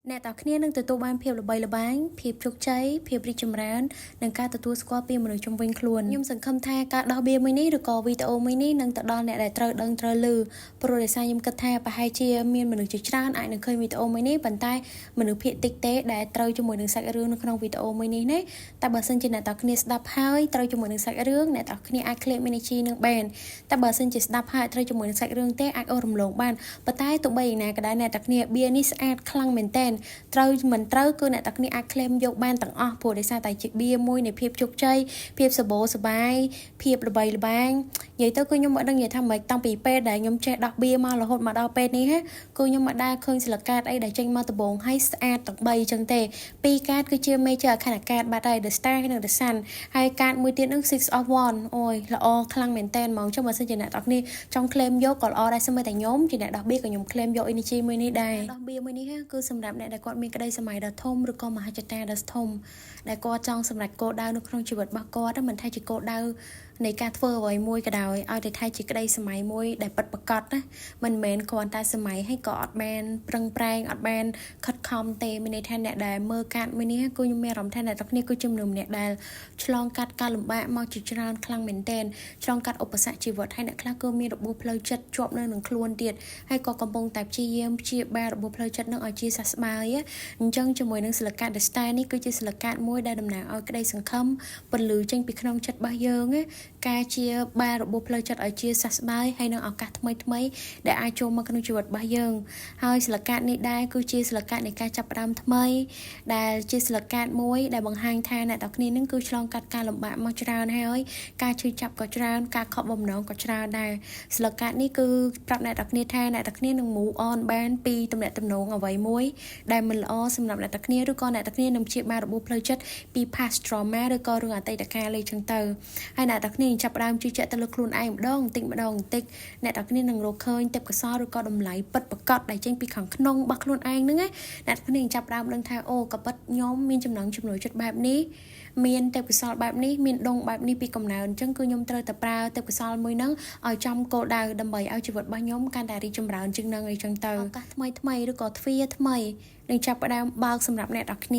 អ្នកទាំងគ្នានឹងទទួលបានភាពល្បីល្បាញភាពជោគជ័យភាពរីកចម្រើននិងការទទួលស្គាល់ពីមនុស្សជុំវិញខ្លួនខ្ញុំសង្ឃឹមថាការដោះបៀមួយនេះឬក៏វីដេអូមួយនេះនឹងទៅដល់អ្នកដែលត្រូវដឹងត្រូវឮព្រោះដោយសារខ្ញុំគិតថាប្រហែលជាមានមនុស្សជាច្រើនអាចនឹងឃើញវីដេអូមួយនេះប៉ុន្តែមនុស្សភាគតិចទេដែលត្រូវជាមួយនឹងសាច់រឿងនៅក្នុងវីដេអូមួយនេះណាតែបើសិនជាអ្នកទាំងគ្នាស្ដាប់ហើយត្រូវជាមួយនឹងសាច់រឿងអ្នកទាំងគ្នាអាច click mini នឹងបានតែបើសិនជាស្ដាប់ហើយត្រូវជាមួយនឹងសាច់រឿងទេអាចអូសរំលងបានប៉ុន្តែទោះបីយ៉ាងណាក៏ដោយអ្នកទាំងគ្នាបៀនេះស្អាតខ្លាំងមែនតើត្រូវមិនត្រូវគឺអ្នកទាំងគ្នាអាច claim យកបានទាំងអស់ព្រោះដោយសារតែជាបៀមួយនៃភាពជោគជ័យភាពសបោសបាយភាពល្បីល្បាញនិយាយទៅគឺខ្ញុំមិនដឹងនិយាយថាមិនតាំងពីពេលដែលខ្ញុំចេះដោះបៀមករហូតមកដល់ពេលនេះគឺខ្ញុំមិនដែលឃើញសិលកាតអីដែលចេញមកដំបូងហើយស្អាតទាំង3អញ្ចឹងទេពីរកាតគឺជា major អខណ្ឌកាតបាត់ហើយ The Star និង The Sun ហើយកាតមួយទៀតនឹង Six of Wands អូយល្អខ្លាំងមែនតើហ្មងចុះបើសិនជាអ្នកទាំងគ្នាចង់ claim យកក៏ល្អដែរស្មើតែខ្ញុំជាអ្នកដោះបៀក៏ខ្ញុំ claim យក energy មួយនេះដែរដោះបៀមួយនេះគឺសម្រាប់អ្នកដែលគាត់មានក្តីសម័យដ៏ធំឬក៏មហិច្ឆតាដ៏ធំដែលគាត់ចង់សម្រេចគោលដៅនៅក្នុងជីវិតរបស់គាត់មិនថាជាគោលដៅនៃការធ្វើអ្វីមួយក៏ដោយឲ្យតែថាជាក្តីសម័យមួយដែលពិតប្រាកដណាមិនមែនគ្រាន់តែសម័យហើយក៏អត់បានប្រឹងប្រែងអត់បានខិតខំទេមានន័យថាអ្នកដែលមើលកាត់មួយនេះគឺខ្ញុំមានអារម្មណ៍ថាអ្នកទាំងគ្នាគឺជាមនុស្សម្នាក់ដែលឆ្លងកាត់ការលំបាកមកជាច្រើនខ្លាំងមែនទែនឆ្លងកាត់ឧបសគ្គជីវិតហើយអ្នកខ្លះក៏មានរបួសផ្លូវចិត្តជាប់នៅនឹងខ្លួនទៀតហើយក៏កំពុងតែព្យាយាមព្យាបាលរបួសផ្លូវចិត្តនឹងឲ្យជាសះស្បើយអញ្ចឹងជាមួយនឹងសិលកាត The Star នេះគឺជាសិលកាតមួយដែលតំណាងឲ្យក្តីសង្ឃឹមពលឺចេញពីក្នុងចិត្តរបស់យើងការជាបារបួសផ្លូវចិត្តឲ្យជាសះស្បើយហើយនឹងឱកាសថ្មីដែលអាចចូលមកក្នុងជីវិតរបស់យើងហើយសិលកាតនេះដែរគឺជាសិលកាតនៃការចាប់ផ្ដើមថ្មីដែលជាសិលកាតមួយដែលបង្ហាញថាអ្នកទាំងគ្នានឹងគឺឆ្លងកាត់ការលំបាកមកច្រើនហើយការឈឺចាប់ក៏ច្រើនការខកបំណងក៏ច្រើនដែរសិលកាតនេះគឺប្រាប់អ្នកទាំងគ្នាថាអ្នកទាំងគ្នានឹង move on បានពីទំនាក់ទំនងអ្វីមួយដែលមិនល្អសម្រាប់អ្នកទាំងគ្នាឬក៏អ្នកទាំងគ្នានឹងព្យាបាលរបួសផ្លូវចិត្តពី past trauma ឬក៏រឿងអតីតកាលអីចឹងទៅហើយអ្នកទាំងគ្នាចាប់ផ្ដើមជឿជាក់ទៅលើខ្លួនឯងម្ដងបន្តិចអ្នកទាំងគ្នានឹងរកឃើញទេពកោសល្យឬក៏តម្លៃពិតប្រាកដដែលចេញពីខាងក្នុងរបស់ខ្លួនឯងហ្នឹងអ្នកទាំងគ្នាចាប់ផ្ដើមដឹងថាអូក៏ពិតខ្ញុំមានចំណង់ចំណូលចិត្តបែបនេះមានទេពកោសល្យបែបនេះមានដងបែបនេះពីកំណើតអញ្ចឹងគឺខ្ញុំត្រូវតែប្រើទេពកោសល្យមួយហ្នឹងឲ្យចំគោលដៅដើម្បីឲ្យជីវិតរបស់ខ្ញុំកាន់តែរីកចម្រើនជាងនឹងអីចឹងទៅឱកាសថ្មីឬក៏ទ្វារថ្មីនឹងចាប់ផ្ដើមបើកសម្រាប់អ្នកទាំងគ្ន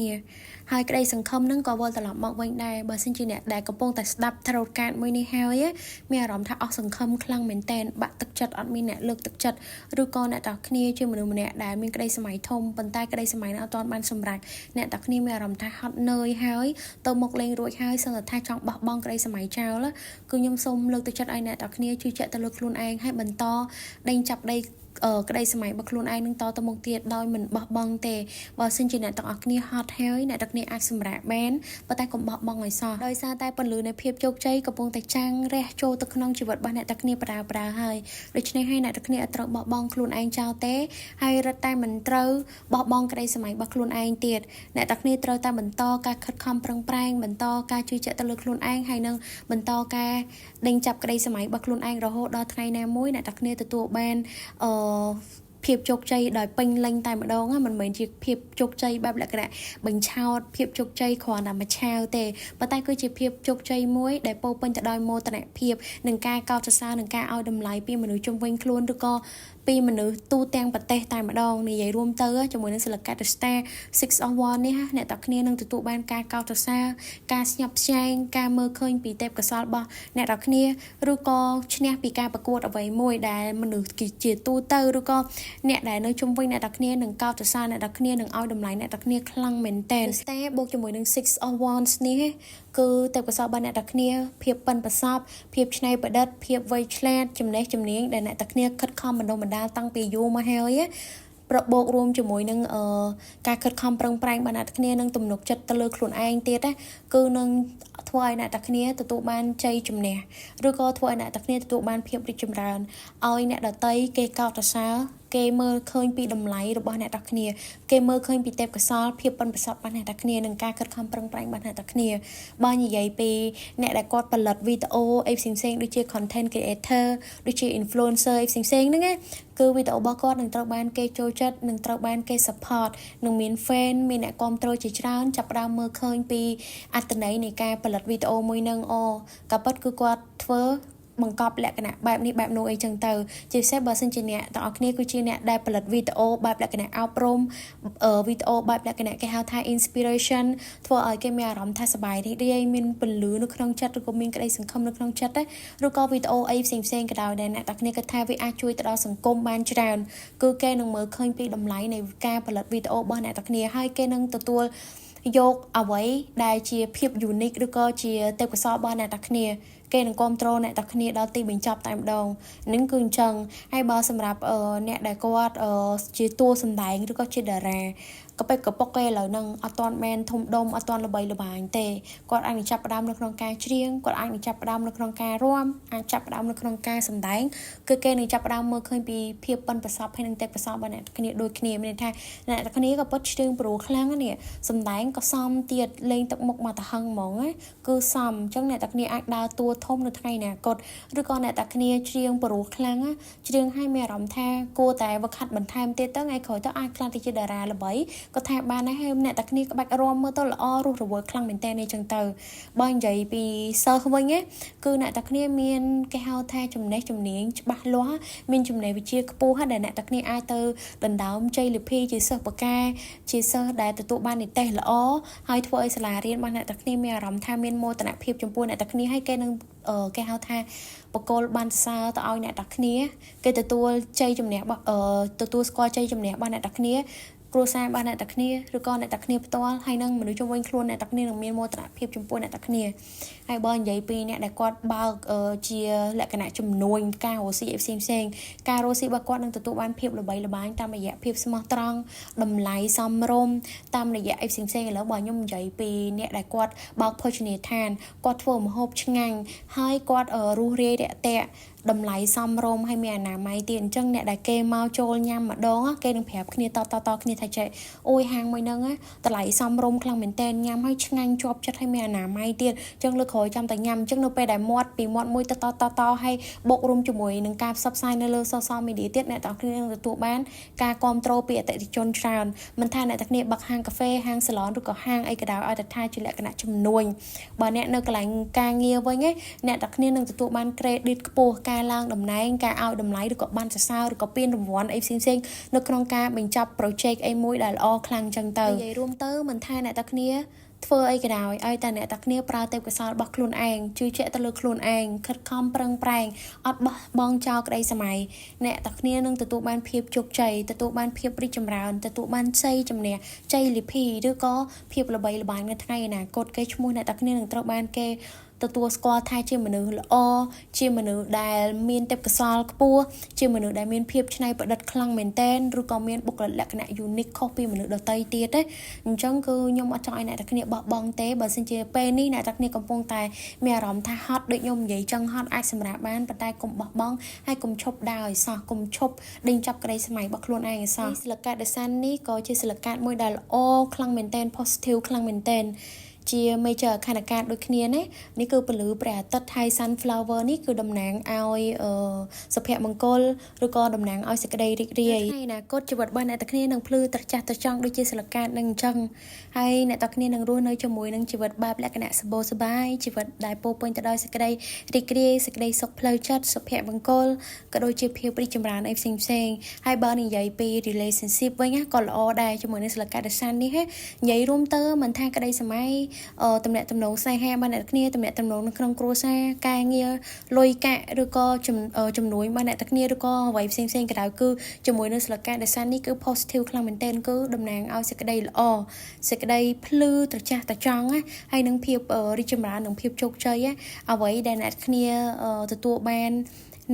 ាហើយក្តីសង្ឃឹមនឹងក៏វិលត្រឡប់មកវិញដែរបើសិនជាអ្នកដែលកំពុងតែស្ដាប់ថរោតកាតមួយនេះហើយមានអារម្មណ៍ថាអស់សង្ឃឹមខ្លាំងមែនតើបាក់ទឹកចិត្តអត់មានអ្នកលើកទឹកចិត្តឬក៏អ្នកទាំងគ្នាជាមនុស្សម្នាក់ដែលមានក្តីសម័យធំប៉ុន្តែក្តីសម័យនោះអត់ទាន់បានសម្រេចអ្នកទាំងគ្នាមានអារម្មណ៍ថាហត់នឿយហើយទៅមុខលេងរួចហើយសឹងតែថាចង់បោះបង់ក្តីសម័យចោលគឺខ្ញុំសូមលើកទឹកចិត្តឲ្យអ្នកទាំងគ្នាជឿជាក់ទៅលើខ្លួនឯងហើយបន្តដេញចាប់ដីក្តីសម័យរបស់ខ្លួនឯងនឹងតទៅមុខទៀតដោយមិនបោះបង់ទេបើសិនជាអ្នកទាំងអស់គ្នាហត់ហើយអ្នកទាំងគ្នាអាចសម្រាកបានប៉ុន្តែកុំបោះបង់ឲ្យសោះដោយសារតែពន្លឺនៃភាពជោគជ័យកំពុងតែចាំងរះចូលទៅក្នុងជីវិតរបស់អ្នកទាំងគ្នាប្រើហើយដូច្នេះហើយអ្នកទាំងគ្នាអត់ត្រូវបោះបង់ខ្លួនឯងចោលទេហើយរត់តែមិនត្រូវបោះបង់ក្តីសម័យរបស់ខ្លួនឯងទៀតអ្នកទាំងគ្នាត្រូវតែបន្តការខិតខំប្រឹងប្រែងបន្តការជឿជាក់ទៅលើខ្លួនឯងហើយនឹងបន្តការដេញចាប់ក្តីសម័យរបស់ខ្លួនឯងរហូតដល់ថ្ងៃណាមួយអ្នកទាំងគ្នាទទួលបានភាពជោគជ័យដោយពេញលេញតែម្ដងមិនមែនជាភាពជោគជ័យបែបលក្ខណៈបញ្ឆោតភាពជោគជ័យគ្រាន់តែមួយឆាវទេប៉ុន្តែគឺជាភាពជោគជ័យមួយដែលពោរពេញទៅដោយមោទនភាពនិងការកោតសរសើរនិងការឲ្យតម្លៃពីមនុស្សជុំវិញខ្លួនឬក៏ពីមនុស្សទូទាំងប្រទេសតែម្ដងនិយាយរួមទៅជាមួយនឹងសិលកាត The Star Six of Wands នេះអ្នកទាំងគ្នានឹងទទួលបានការកោតសរសើរការស្ញប់ស្ញែងការមើលឃើញពីទេពកោសល្យរបស់អ្នកទាំងគ្នាឬក៏ឈ្នះពីការប្រកួតអ្វីមួយដែលមនុស្សជាទូទៅឬក៏អ្នកដែលនៅជុំវិញអ្នកទាំងគ្នានឹងកោតសរសើរអ្នកទាំងគ្នានឹងឲ្យតម្លៃអ្នកទាំងគ្នាខ្លាំងមែនទែន The Star បូកជាមួយនឹង Six of Wands នេះគឺទេពកោសល្យរបស់អ្នកទាំងគ្នាភាពប៉ិនប្រសប់ភាពច្នៃប្រឌិតភាពវៃឆ្លាតចំណេះជំនាញដែលអ្នកទាំងគ្នាខិតខំបណ្ដុះបណ្ដាលតាំងពីយូរមកហើយប្របូករួមជាមួយនឹងការខិតខំប្រឹងប្រែងរបស់អ្នកទាំងគ្នានឹងទំនុកចិត្តទៅលើខ្លួនឯងទៀតគឺនឹងធ្វើឲ្យអ្នកទាំងគ្នាទទួលបានជ័យជំនះឬក៏ធ្វើឲ្យអ្នកទាំងគ្នាទទួលបានភាពរីកចម្រើនឲ្យអ្នកដទៃគេកោតសរសើរគេមើលឃើញពីតម្លៃរបស់អ្នកទាំងគ្នាគេមើលឃើញពីទេពកោសល្យភាពប៉ិនប្រសប់របស់អ្នកទាំងគ្នានិងការខិតខំប្រឹងប្រែងរបស់អ្នកទាំងគ្នាបើនិយាយពីអ្នកដែលគាត់ផលិតវីដេអូអីផ្សេងៗដូចជា content creator ដូចជា influencer អីផ្សេងៗហ្នឹងគឺវីដេអូរបស់គាត់នឹងត្រូវបានគេចូលចិត្តនឹងត្រូវបានគេ support នឹងមាន fan មានអ្នកគាំទ្រជាច្រើនចាប់ផ្ដើមមើលឃើញពីអត្ថន័យនៃការផលិតវីដេអូមួយហ្នឹងក៏ពិតគឺគាត់ធ្វើ បង្កប់លក្ខណៈបែបនេះបែបនោះអីចឹងទៅជាពិសេសបើសិនជាអ្នកទាំងអស់គ្នាគឺជាអ្នកដែលផលិតវីដេអូបែបលក្ខណៈអប់រំវីដេអូបែបលក្ខណៈគេហៅថា inspiration ធ្វើឲ្យគេមានអារម្មណ៍ថាសប្បាយរីករាយមានពន្លឺនៅក្នុងចិត្តឬក៏មានក្តីសង្ឃឹមនៅក្នុងចិត្តឬក៏វីដេអូអីផ្សេងៗក៏ដោយដែលអ្នកទាំងគ្នាគិតថាវាអាចជួយទៅដល់សង្គមបានច្រើនគឺគេនឹងមើលឃើញពីតម្លៃនៃការផលិតវីដេអូរបស់អ្នកទាំងគ្នាហើយគេនឹងទទួលយកអ្វីដែលជាភាព unique ឬក៏ជាទេពកោសល្យរបស់អ្នកទាំងគ្នាគេនឹងគ្រប់គ្រងអ្នកទាំងគ្នាដល់ទីបញ្ចប់តែម្ដងនឹងគឺអញ្ចឹងហើយបើសម្រាប់អ្នកដែលគាត់ជាតួសម្ដែងឬក៏ជាតារាក៏ពេកក៏ប៉ុកគេឥឡូវហ្នឹងអត់ទាន់មែនធំដុំអត់ទាន់ល្បីល្បាញទេគាត់អាចនឹងចាប់ផ្ដើមនៅក្នុងការច្រៀងគាត់អាចនឹងចាប់ផ្ដើមនៅក្នុងការរាំអាចចាប់ផ្ដើមនៅក្នុងការសម្ដែងគឺគេនឹងចាប់ផ្ដើមមើលឃើញពីភាពប៉ិនប្រសប់ហើយនឹងទេពកោសល្យរបស់អ្នកគ្នាដូចគ្នាមានន័យថាអ្នកគ្នាក៏ពិតច្រៀងព្រោះខ្លាំងនេះសម្ដែងក៏សមទៀតលេងទឹកមុខមកទៅហឹងហ្មងណាគឺសមអញ្ចឹងអ្នកគ្នាអាចដើរតួធំនៅថ្ងៃអនាគតឬក៏អ្នកគ្នាច្រៀងព្រោះខ្លាំងច្រៀងឲ្យមានអារម្មណ៍ថាគួរតែវឹកហាត់បន្ថែមទៀតទៅថ្ងៃក្រោយទៅអាចខ្លាចទៅជាតារាល្បីក៏ថាបានដែរហើយអ្នកទាំងគ្នាក្បាច់រាំមើលទៅល្អរស់រវើកខ្លាំងមែនតើនេះចឹងទៅបើនិយាយពីសិស្សវិញគឺអ្នកទាំងគ្នាមានគេហៅថាចំណេះជំនាញច្បាស់លាស់មានចំណេះវិជ្ជាខ្ពស់ហើយដែលអ្នកទាំងគ្នាអាចទៅដណ្ដើមជ័យលាភីជាសិស្សបកាជាសិស្សដែលទទួលបាននិទេសល្អហើយធ្វើឲ្យសាលារៀនរបស់អ្នកទាំងគ្នាមានអារម្មណ៍ថាមានមោទនភាពចំពោះអ្នកទាំងគ្នាហើយគេនឹងគេហៅថាបកគលបានសើទៅឲ្យអ្នកទាំងគ្នាគេទទួលជ័យជំនះទទួលស្គាល់ជ័យជំនះរបស់អ្នកទាំងគ្នាគ្រួសាររបស់អ្នកទាំងគ្នាឬក៏អ្នកទាំងគ្នាផ្ទាល់ហើយនឹងមនុស្សជុំវិញខ្លួនអ្នកទាំងគ្នានឹងមានមោទនភាពចំពោះអ្នកទាំងគ្នាហើយបើនិយាយពីអ្នកដែលគាត់បើកជាលក្ខណៈជំនួញការរស់ស៊ីផ្សេងការរស់ស៊ីរបស់គាត់នឹងទទួលបានភាពល្បីល្បាញតាមរយៈភាពស្មោះត្រង់តម្លៃសមរម្យតាមរយៈផ្សេងឥឡូវបើខ្ញុំនិយាយពីអ្នកដែលគាត់បើកភោជនីយដ្ឋានគាត់ធ្វើម្ហូបឆ្ងាញ់ហើយគាត់រស់រាយរាក់ទាក់តម្លៃសមរម្យហើយមានអនាម័យទៀតអញ្ចឹងអ្នកដែលគេមកចូលញ៉ាំម្ដងគេនឹងប្រាប់គ្នាតគ្នាថាចេះអូយហាងមួយហ្នឹងតម្លៃសមរម្យខ្លាំងមែនតើញ៉ាំហើយឆ្ងាញ់ជាប់ចិត្តហើយមានអនាម័យទៀតអញ្ចឹងលើក្រោយចាំតែញ៉ាំអញ្ចឹងនៅពេលដែលមាត់ពីមាត់មួយទៅតហើយបូករួមជាមួយនឹងការផ្សព្វផ្សាយនៅលើ social media ទៀតអ្នកទាំងគ្នានឹងទទួលបានការគាំទ្រពីអតិថិជនច្រើនមិនថាអ្នកទាំងគ្នាបើកហាងកាហ្វេហាងសាឡនឬក៏ហាងអីក៏ដោយឲ្យតែថាជាលក្ខណៈជំនួញបើអ្នកនៅកន្លែងការងារវិញអ្នកទាំងគ្នានឹងទទួលបាន credit ខ្ពស់ការឡើងតំណែងការឲ្យតម្លៃឬក៏បានសរសើរឬក៏ពានរង្វាន់អីផ្សេងនៅក្នុងការបញ្ចប់ project អីមួយដែលល្អខ្លាំងចឹងទៅនិយាយរួមទៅមិនថាអ្នកទាំងគ្នាធ្វើអីក៏ដោយឲ្យតែអ្នកទាំងគ្នាប្រើទេពកោសល្យរបស់ខ្លួនឯងជឿជាក់ទៅលើខ្លួនឯងខិតខំប្រឹងប្រែងអត់បោះបង់ចោលក្តីសម័យអ្នកទាំងគ្នានឹងទទួលបានភាពជោគជ័យទទួលបានភាពរីកចម្រើនទទួលបានជ័យជំនះជ័យលាភីឬក៏ភាពល្បីល្បាញនៅថ្ងៃអនាគតគេឈ្មោះអ្នកទាំងគ្នានឹងត្រូវបានគេទទួលស្គាល់ថាជាមនុស្សល្អជាមនុស្សដែលមានទេពកោសល្យខ្ពស់ជាមនុស្សដែលមានភាពច្នៃប្រឌិតខ្លាំងមែនទែនឬក៏មានបុគ្គលិកលក្ខណៈ unique ខុសពីមនុស្សដទៃទៀតអញ្ចឹងគឺខ្ញុំអត់ចង់ឲ្យអ្នកទាំងគ្នាបោះបង់ទេបើសិនជាពេលនេះអ្នកទាំងគ្នាកំពុងតែមានអារម្មណ៍ថាហត់ដូចខ្ញុំនិយាយចឹងហត់អាចសម្រាប់បានប៉ុន្តែកុំបោះបង់ហើយកុំឈប់ដើរឲ្យសោះកុំឈប់ដេញចាប់ក្តីសម័យរបស់ខ្លួនឯងឲ្យសោះសិលកាតដេសាននេះក៏ជាសិលកាតមួយដែលល្អខ្លាំងមែនទែន positive ខ្លាំងមែនទែនជា major ខណ្ឌការដូចគ្នាណានេះគឺពលឺព្រះអាទិត្យហើយ sunflower នេះគឺតំណាងឲ្យសុភមង្គលឬក៏តំណាងឲ្យសេចក្តីរីករាយថ្ងៃអនាគតជីវិតរបស់អ្នកទាំងគ្នានឹងភ្លឺត្រចះត្រចង់ដូចជាសិលកាតនឹងអញ្ចឹងហើយអ្នកទាំងគ្នានឹងរស់នៅជាមួយនឹងជីវិតបែបលក្ខណៈសម្បូរសប្បាយជីវិតដែលពោរពេញទៅដោយសេចក្តីរីករាយសេចក្តីសុខផ្លូវចិត្តសុភមង្គលក៏ដូចជាភាពរីកចម្រើនអីផ្សេងហើយបើនិយាយពី relationship វិញក៏ល្អដែរជាមួយនឹងសិលកាតដេសាននេះនិយាយរួមទៅមិនថាក្តីសម័យតំណែងតំណងស្នេហារបស់អ្នកគ្នាតំណែងតំណងនៅក្នុងគ្រួសារការងារលុយកាក់ឬក៏ជំនួយរបស់អ្នកគ្នាឬក៏អ្វីផ្សេងក៏ដោយគឺជាមួយនឹងសិលកាតដេសាននេះគឺ positive ខ្លាំងមែនទែនគឺតំណាងឲ្យសេចក្តីល្អសេចក្តីភ្លឺត្រចះត្រចង់ហើយនឹងភាពរីកចម្រើននិងភាពជោគជ័យអ្វីដែលអ្នកគ្នាទទួលបាន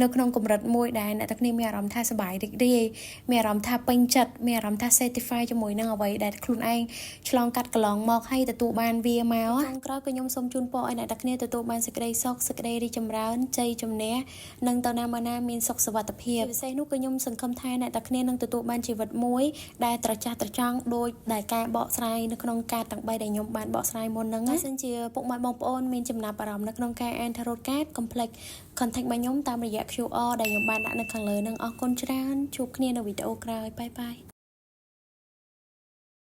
នៅក្នុងកម្រិតមួយដែលអ្នកទាំងគ្នាមានអារម្មណ៍ថាសប្បាយរីករាយមានអារម្មណ៍ថាពេញចិត្តមានអារម្មណ៍ថា satisfy ជាមួយនឹងអ្វីដែលខ្លួនឯងឆ្លងកាត់កន្លងមកហើយទទួលបានវាមកចុងក្រោយក៏ខ្ញុំសូមជូនពរឲ្យអ្នកទាំងគ្នាទទួលបានសេចក្តីសុខសេចក្តីរីកចម្រើនជ័យជំនះនិងទៅណាមកណាមានសុខសុវត្ថិភាពពិសេសនោះក៏ខ្ញុំសង្ឃឹមថាអ្នកទាំងគ្នានឹងទទួលបានជីវិតមួយដែលត្រចះត្រចង់ដោយដែលការបកស្រាយនៅក្នុងការទាំង3ដែលខ្ញុំបានបកស្រាយមុនហ្នឹងបើសិនជាពុកម៉ែបងប្អូនមានចំណាប់អារម្មណ៍នៅក្នុងការអាន tarot card complex contact របស់ខ្ញុំតាមរយៈ QR ដែលខ្ញុំបានដាក់នៅខាងលើនឹងអរគុណច្រើនជួបគ្នានៅវីដេអូក្រោយបាយ